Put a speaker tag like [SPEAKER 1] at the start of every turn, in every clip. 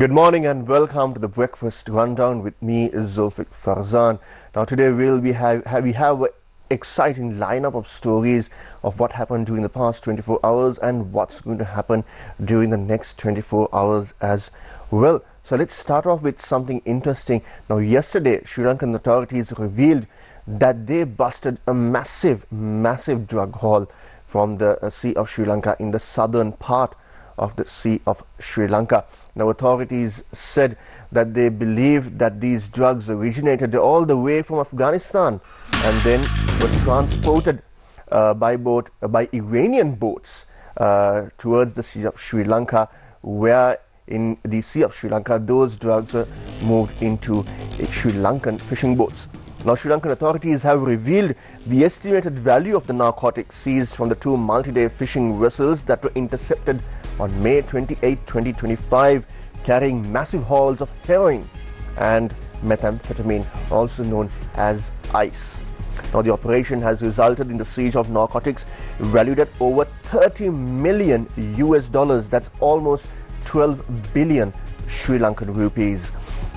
[SPEAKER 1] Good morning and welcome to the Breakfast Rundown with me, Zulfick Farzan. Now today we have an exciting lineup of stories of what happened during the past 24 hours and what's going to happen during the next 24 hours as well. So let's start off with something interesting. Now yesterday, Sri Lankan authorities revealed that they busted a massive drug haul from the Sea of Sri Lanka in the southern part of the Sea of Sri Lanka. Now authorities said that they believe that these drugs originated all the way from Afghanistan and then was transported by Iranian boats towards the Sea of Sri Lanka, where in the Sea of Sri Lanka those drugs were moved into Sri Lankan fishing boats. Now Sri Lankan authorities have revealed the estimated value of the narcotics seized from the two multi-day fishing vessels that were intercepted on May 28, 2025, carrying massive hauls of heroin and methamphetamine, also known as ice. Now the operation has resulted in the seizure of narcotics valued at over 30 million US dollars. That's almost 12 billion Sri Lankan rupees.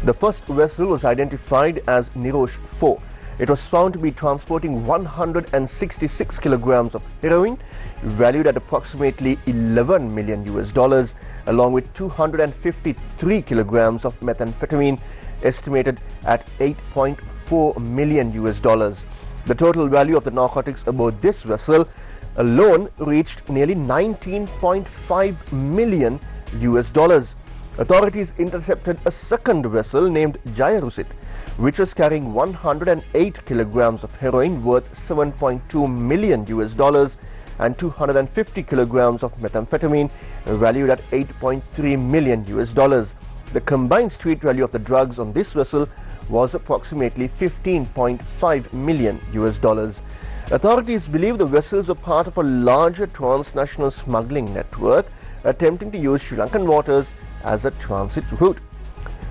[SPEAKER 1] The first vessel was identified as Nirosh 4. It was found to be transporting 166 kilograms of heroin valued at approximately 11 million US dollars, along with 253 kilograms of methamphetamine estimated at 8.4 million US dollars. The total value of the narcotics aboard this vessel alone reached nearly 19.5 million US dollars. Authorities intercepted a second vessel named Jayarusit, which was carrying 108 kilograms of heroin worth 7.2 million US dollars and 250 kilograms of methamphetamine valued at 8.3 million US dollars. The combined street value of the drugs on this vessel was approximately 15.5 million US dollars. Authorities believe the vessels were part of a larger transnational smuggling network attempting to use Sri Lankan waters as a transit route.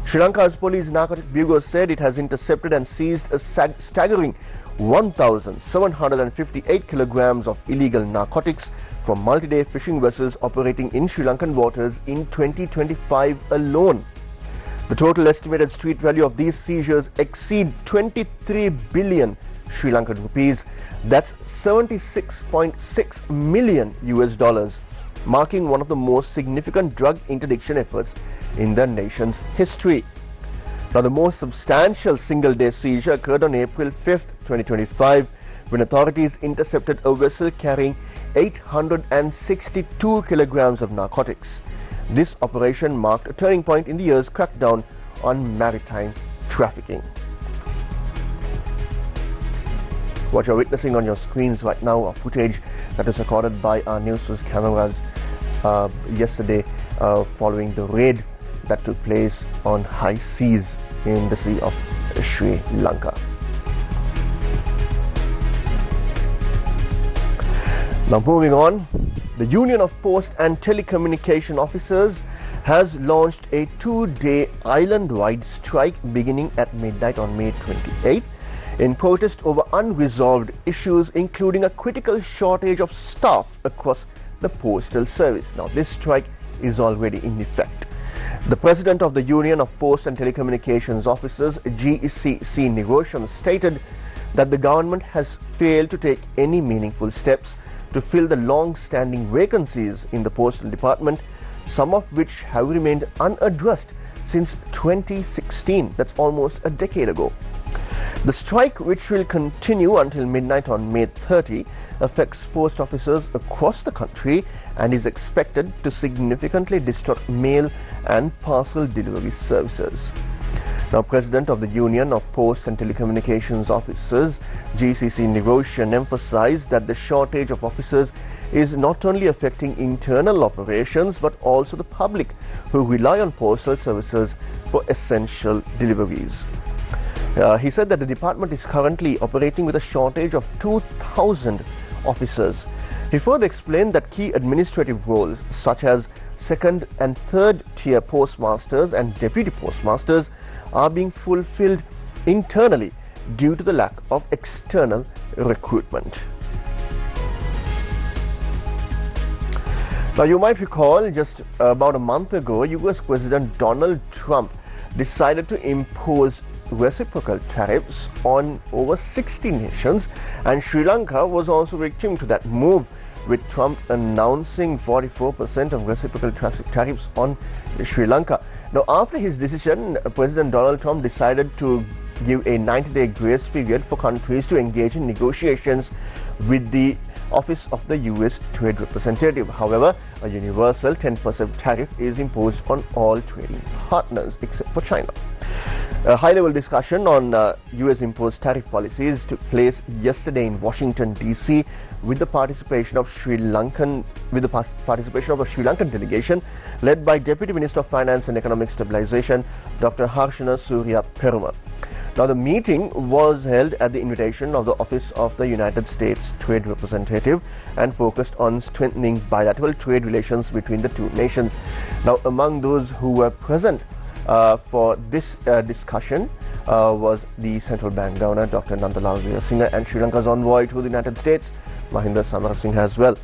[SPEAKER 1] Sri Lanka's Police Narcotic Bureau said it has intercepted and seized a staggering 1,758 kilograms of illegal narcotics from multi-day fishing vessels operating in Sri Lankan waters in 2025 alone. The total estimated street value of these seizures exceed 23 billion Sri Lankan rupees. That's 76.6 million US dollars, marking one of the most significant drug interdiction efforts in the nation's history. Now, the most substantial single-day seizure occurred on April 5th, 2025, when authorities intercepted a vessel carrying 862 kilograms of narcotics. This operation marked a turning point in the year's crackdown on maritime trafficking. What you're witnessing on your screens right now are footage that was recorded by our Newsfirst cameras yesterday following the raid that took place on high seas in the Sea of Sri Lanka. Now moving on, the Union of Post and Telecommunication Officers has launched a 2-day island-wide strike beginning at midnight on May 28th in protest over unresolved issues, including a critical shortage of staff across the postal service. Now this strike is already in effect. The president of the Union of Post and Telecommunications Officers, GCC Negotiation, stated that the government has failed to take any meaningful steps to fill the long-standing vacancies in the postal department, some of which have remained unaddressed since 2016. That's almost a decade ago. The strike, which will continue until midnight on May 30, affects post officers across the country and is expected to significantly disrupt mail and parcel delivery services. Now, President of the Union of Post and Telecommunications Officers, GCC Negotiation, emphasized that the shortage of officers is not only affecting internal operations but also the public who rely on postal services for essential deliveries. He said that the department is currently operating with a shortage of 2,000 officers. He further explained that key administrative roles such as second and third tier postmasters and deputy postmasters are being fulfilled internally due to the lack of external recruitment. Now, you might recall just about a month ago, US President Donald Trump decided to impose reciprocal tariffs on over 60 nations, and Sri Lanka was also victim to that move, with Trump announcing 44% of reciprocal tariffs on Sri Lanka. Now, after his decision, President Donald Trump decided to give a 90-day grace period for countries to engage in negotiations with the Office of the U.S. Trade Representative. However, a universal 10% tariff is imposed on all trading partners except for China. A high-level discussion on U.S. imposed tariff policies took place yesterday in Washington, D.C. with the participation of a Sri Lankan delegation led by Deputy Minister of Finance and Economic Stabilization, Dr. Harshana Surya Peruma. Now, the meeting was held at the invitation of the Office of the United States Trade Representative and focused on strengthening bilateral trade relations between the two nations. Now, among those who were present for this discussion was the central bank governor, Dr. Nandalal Veerasinghe, and Sri Lanka's envoy to the United States, Mahinda Samarasinghe, as well.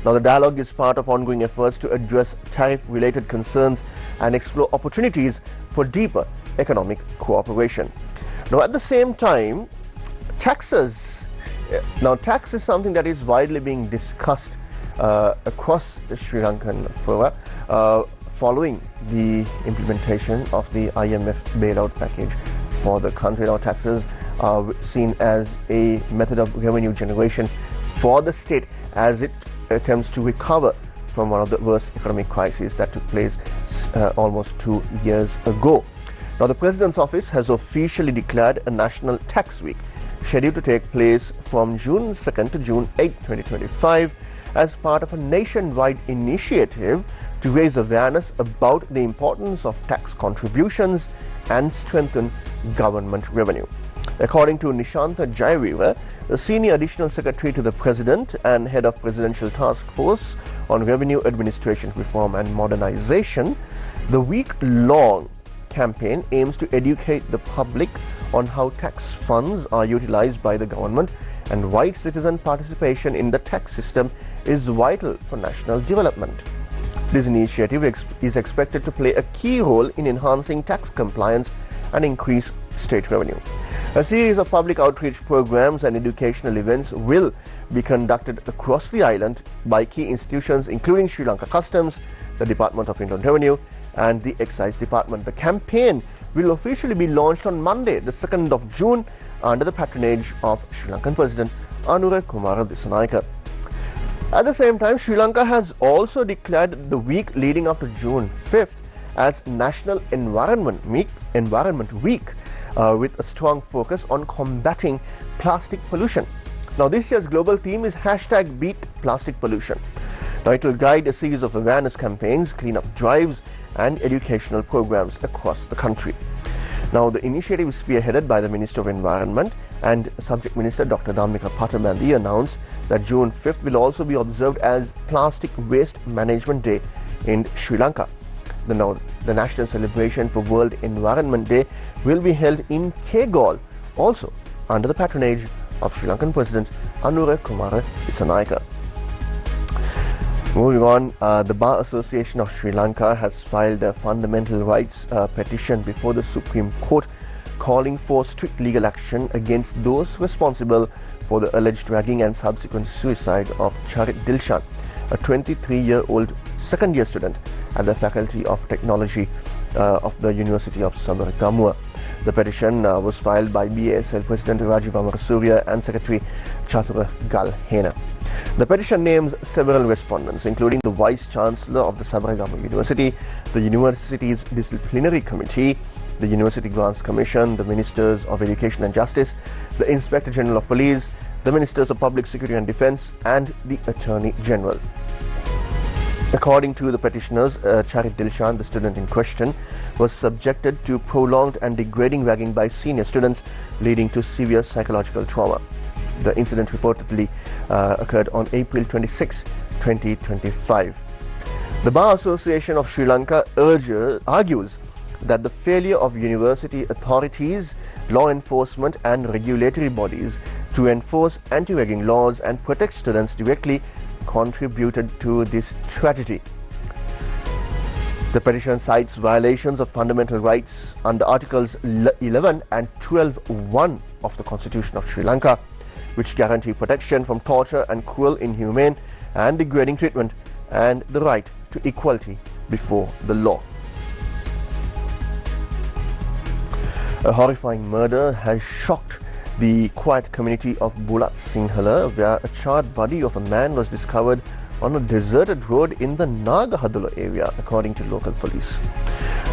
[SPEAKER 1] Now, the dialogue is part of ongoing efforts to address tariff-related concerns and explore opportunities for deeper economic cooperation. Now, at the same time, taxes. Now, tax is something that is widely being discussed across the Sri Lankan fora following the implementation of the IMF bailout package for the country. Now, taxes are seen as a method of revenue generation for the state as it attempts to recover from one of the worst economic crises that took place almost 2 years ago. Now, the President's office has officially declared a National Tax Week scheduled to take place from June 2nd to June 8, 2025 as part of a nationwide initiative to raise awareness about the importance of tax contributions and strengthen government revenue. According to Nishantha Jayavira, the Senior Additional Secretary to the President and Head of Presidential Task Force on Revenue Administration Reform and Modernization, the week-long campaign aims to educate the public on how tax funds are utilized by the government and why citizen participation in the tax system is vital for national development. This initiative is expected to play a key role in enhancing tax compliance and increase state revenue. A series of public outreach programs and educational events will be conducted across the island by key institutions including Sri Lanka Customs, the Department of Internal Revenue, and the Excise Department. The campaign will officially be launched on Monday, the 2nd of June, under the patronage of Sri Lankan President Anura Kumara Dissanayake. At the same time, Sri Lanka has also declared the week leading up to June 5th as National Environment Week, with a strong focus on combating plastic pollution. Now, this year's global theme is #BeatPlasticPollution. Now, it will guide a series of awareness campaigns, cleanup drives, and educational programs across the country. Now, the initiative is spearheaded by the Minister of Environment, and Subject Minister Dr. Dhammika Patabandi announced that June 5th will also be observed as Plastic Waste Management Day in Sri Lanka. The national celebration for World Environment Day will be held in Kegol, also under the patronage of Sri Lankan President Anura Kumara Dissanayake. Moving on, the Bar Association of Sri Lanka has filed a fundamental rights petition before the Supreme Court calling for strict legal action against those responsible for the alleged ragging and subsequent suicide of Charit Dilshan, a 23-year-old second-year student at the Faculty of Technology of the University of Sabaragamuwa. The petition was filed by BASL President Rajiv Amarasuriya and Secretary Chatura Galhena. The petition names several respondents, including the Vice Chancellor of the Sabaragamuwa University, the university's disciplinary committee, the University Grants Commission, the Ministers of Education and Justice, the Inspector General of Police, the Ministers of Public Security and Defence, and the Attorney General. According to the petitioners, Charit Dilshan, the student in question, was subjected to prolonged and degrading ragging by senior students, leading to severe psychological trauma. The incident reportedly occurred on April 26, 2025. The Bar Association of Sri Lanka argues that the failure of university authorities, law enforcement and regulatory bodies to enforce anti-ragging laws and protect students directly contributed to this tragedy. The petition cites violations of fundamental rights under Articles 11 and 12(1) of the Constitution of Sri Lanka, which guarantee protection from torture and cruel, inhumane and degrading treatment, and the right to equality before the law. A horrifying murder has shocked the quiet community of Bulat Sinhala, where a charred body of a man was discovered on a deserted road in the Nagahadulla area, according to local police.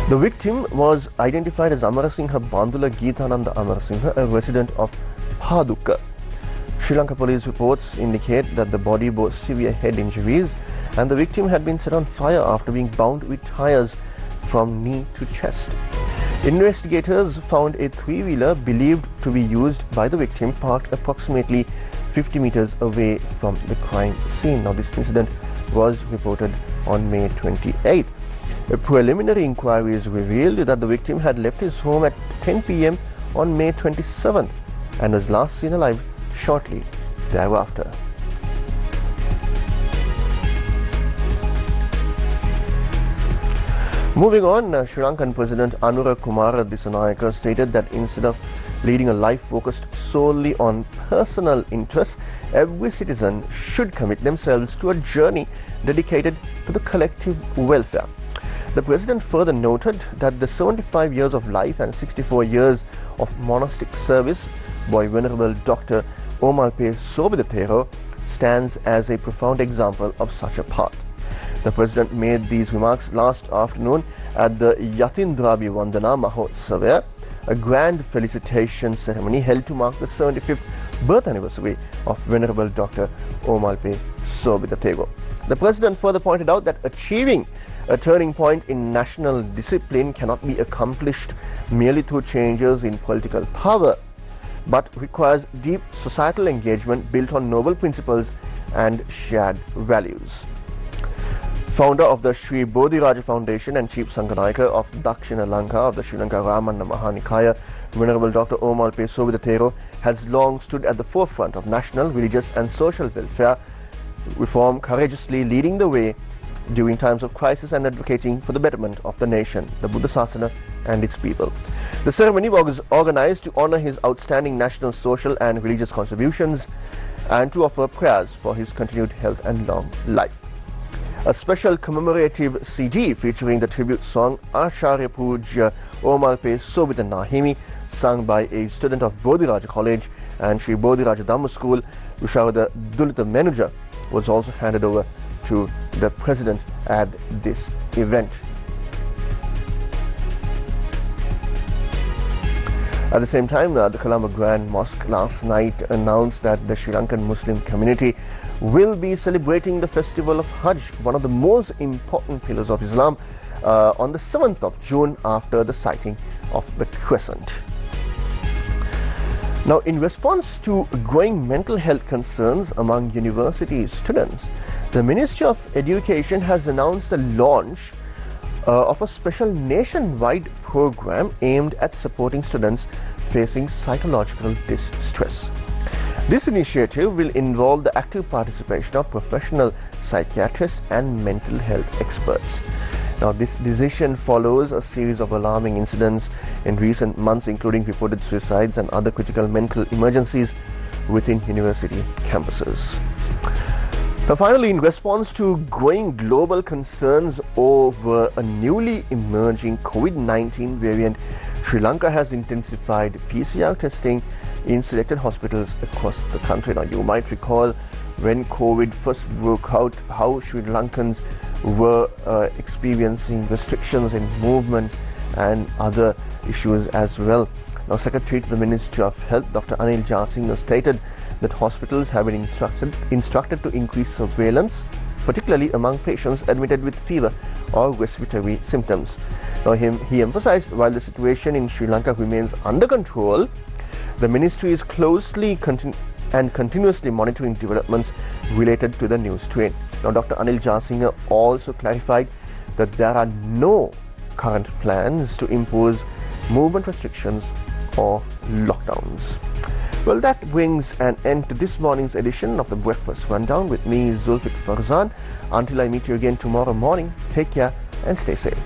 [SPEAKER 1] The victim was identified as Amarasinghe Bandula Geethananda Amarasinghe, a resident of Paduka. Sri Lanka police reports indicate that the body bore severe head injuries and the victim had been set on fire after being bound with tires from knee to chest. Investigators found a three-wheeler believed to be used by the victim parked approximately 50 meters away from the crime scene. Now, this incident was reported on May 28th. A preliminary inquiries revealed that the victim had left his home at 10 p.m. on May 27th and was last seen alive shortly thereafter. Moving on, Sri Lankan President Anura Kumara Dissanayake stated that instead of leading a life focused solely on personal interests, every citizen should commit themselves to a journey dedicated to the collective welfare. The President further noted that the 75 years of life and 64 years of monastic service by Venerable Dr. Omalpe Sobidathero stands as a profound example of such a path. The President made these remarks last afternoon at the Yatindrabi Vandana Mahotsava, a grand felicitation ceremony held to mark the 75th birth anniversary of Venerable Dr. Omalpe Sobidathero. The President further pointed out that achieving a turning point in national discipline cannot be accomplished merely through changes in political power, but requires deep societal engagement built on noble principles and shared values. Founder of the Sri Bodhiraja Foundation and Chief Sanghanaika of Dakshina Lanka of the Sri Lanka Ramanna Mahanikaya, Venerable Dr. Omalpe Sobidathero has long stood at the forefront of national, religious and social welfare reform, courageously leading the way during times of crisis and advocating for the betterment of the nation, the Buddha Sasana and its people. The ceremony was organized to honor his outstanding national, social and religious contributions and to offer prayers for his continued health and long life. A special commemorative CD featuring the tribute song Acharya Puja Omalpe Sobita Nahimi, sung by a student of Bodhiraja College and Sri Bodhiraja Dhamma School, Visharada Dulita Menuja, was also handed over to the President at this event. At the same time, the Colombo Grand Mosque last night announced that the Sri Lankan Muslim community will be celebrating the festival of Hajj, one of the most important pillars of Islam, on the 7th of June after the sighting of the crescent. Now, in response to growing mental health concerns among university students, the Ministry of Education has announced the launch of a special nationwide program aimed at supporting students facing psychological distress. This initiative will involve the active participation of professional psychiatrists and mental health experts. Now, this decision follows a series of alarming incidents in recent months, including reported suicides and other critical mental emergencies within university campuses. Now, finally, in response to growing global concerns over a newly emerging COVID-19 variant, Sri Lanka has intensified PCR testing in selected hospitals across the country. Now, you might recall when COVID first broke out, how Sri Lankans were experiencing restrictions in movement and other issues as well. Now, Secretary to the Ministry of Health, Dr. Anil Jasinghe, stated that hospitals have been instructed to increase surveillance, particularly among patients admitted with fever or respiratory symptoms. Now, he emphasized while the situation in Sri Lanka remains under control, the ministry is closely and continuously monitoring developments related to the new strain. Now, Dr. Anil Jasinghe also clarified that there are no current plans to impose movement restrictions or lockdowns. Well, that brings an end to this morning's edition of the Breakfast Rundown with me, Zulfick Farzan. Until I meet you again tomorrow morning, take care and stay safe.